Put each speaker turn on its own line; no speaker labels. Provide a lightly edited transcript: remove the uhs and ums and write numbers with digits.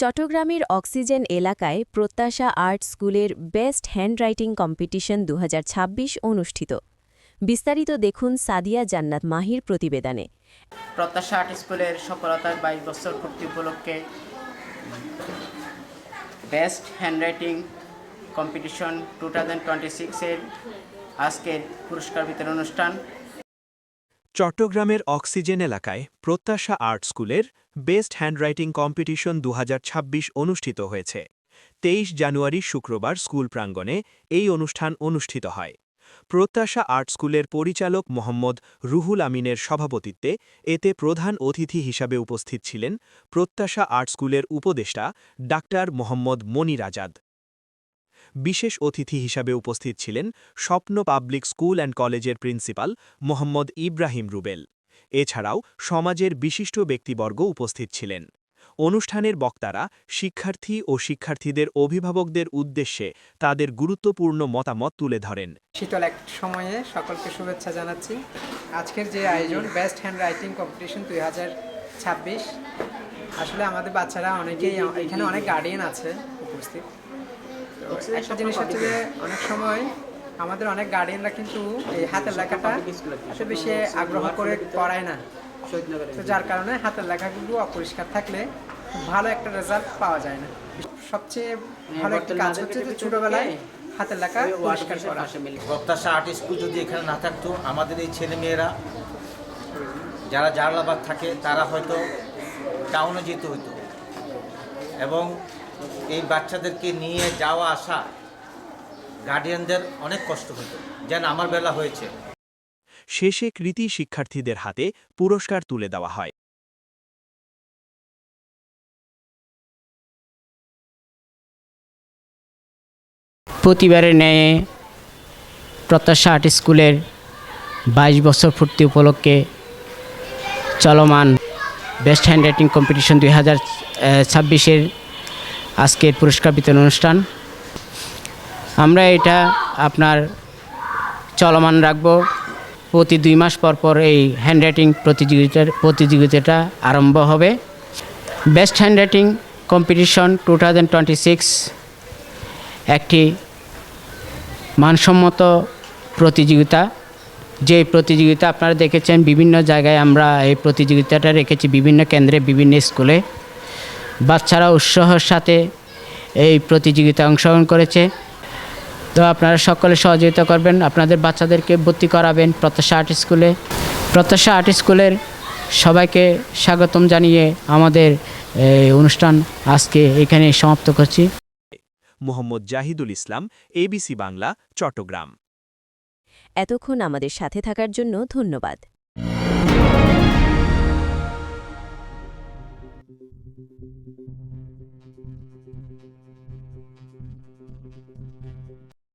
চট্টগ্রামের অক্সিজেন এলাকায় প্রত্যাশা আর্ট স্কুলের বেস্ট হ্যান্ডরাইটিং কম্পিটিশন ২০২৬ অনুষ্ঠিত। বিস্তারিত দেখুন সাদিয়া জান্নাত মাহির প্রতিবেদনে।
প্রত্যাশা আর্ট স্কুলের সফলতার ২২ বছর পূর্তি উপলক্ষে বেস্ট হ্যান্ডরাইটিং কম্পিটিশন 2026-এর আজকের পুরস্কার বিতরণ অনুষ্ঠান।
চট্টগ্রামের অক্সিজেন এলাকায় প্রত্যাশা আর্ট স্কুলের বেস্ট হ্যান্ডরাইটিং কম্পিটিশন ২০২৬ অনুষ্ঠিত হয়েছে। ২৩ জানুয়ারি শুক্রবার স্কুল প্রাঙ্গণে এই অনুষ্ঠান অনুষ্ঠিত হয়। প্রত্যাশা আর্ট স্কুলের পরিচালক মোহাম্মদ রুহুল আমিনের সভাপতিত্বে এতে প্রধান অতিথি হিসাবে উপস্থিত ছিলেন প্রত্যাশা আর্ট স্কুলের উপদেষ্টা ডাক্তার মোহাম্মদ মনির আজাদ। বিশেষ অতিথি হিসাবে উপস্থিত ছিলেন স্বপ্ন পাবলিক স্কুল অ্যান্ড কলেজের প্রিন্সিপাল মোহাম্মদ ইব্রাহিম রুবেল। এছাড়াও সমাজের বিশিষ্ট ব্যক্তিবর্গ উপস্থিত ছিলেন। অনুষ্ঠানের বক্তারা শিক্ষার্থী ও শিক্ষার্থীদের অভিভাবকদের উদ্দেশ্যে তাদের গুরুত্বপূর্ণ মতামত তুলে ধরেন।
শীতল এক সময়ে সকলকে শুভেচ্ছা জানাচ্ছি। আজকের যে আয়োজন বেস্ট হ্যান্ড রাইটিং কম্পিটিশন 2026, আসলে আমাদের বাচ্চারা অনেকেই এখানে অনেক গার্ডিয়ান আছে উপস্থিত। একটা জিনিস হচ্ছে যে অনেক সময় আমাদের অনেক গার্ডিয়ানরা কিন্তু এই হাতের লেখাটা এত বেশি আগ্রহ করে করায় না, তো যার কারণে হাতের লেখাগুলো অপরিষ্কার থাকলে ভালো একটা রেজাল্ট পাওয়া যায় না। সবচেয়ে ভালো একটা কাজ হচ্ছে যে ছোটবেলায় হাতের লেখা পরিষ্কার করা।
প্রত্যাশা আর্ট স্কুল যদি এখানে না থাকতো, আমাদের এই ছেলেমেয়েরা যারা জালালাবাদ থাকে তারা হয়তো টাউনে যেতে হতো, এবং এই বাচ্চাদেরকে নিয়ে যাওয়া আসা গার্ডিয়ানদের অনেক কষ্ট হতো, যেন আমার বেলা হয়েছে।
শেষে কৃতী শিক্ষার্থীদের হাতে পুরস্কার তুলে দেওয়া হয়।
প্রতিবারের ন্যায় প্রত্যাশা আর্ট স্কুলের 22 বছর পূর্তি উপলক্ষে চলমান বেস্ট হ্যান্ডরাইটিং কম্পিটিশন 2026-এর আজকের পুরস্কার বিতরণ অনুষ্ঠান। আমরা এটা আপনার চলমান রাখব। প্রতি 2 মাস পর পর এই হ্যান্ডরাইটিং প্রতিযোগিতাটা আরম্ভ হবে। বেস্ট হ্যান্ডরাইটিং কম্পিটিশন 2026 একটি মানসম্মত প্রতিযোগিতা। যে প্রতিযোগিতা আপনারা দেখেছেন বিভিন্ন জায়গায়, আমরা এই প্রতিযোগিতাটা রেখেছি বিভিন্ন কেন্দ্রে, বিভিন্ন স্কুলে। বাচ্চারা উৎসাহের সাথে এই প্রতিযোগিতায় অংশগ্রহণ করেছে। তো আপনারা সকলে সহযোগিতা করবেন, আপনাদের বাচ্চাদেরকে ভর্তি করাবেন প্রত্যাশা আর্ট স্কুলে। প্রত্যাশা আর্ট স্কুলের সবাইকে স্বাগতম জানিয়ে আমাদের অনুষ্ঠান আজকে এখানে সমাপ্ত করছি।
মোহাম্মদ জাহিদুল ইসলাম, এবিসি বাংলা, চট্টগ্রাম।
এতক্ষণ আমাদের সাথে থাকার জন্য ধন্যবাদ।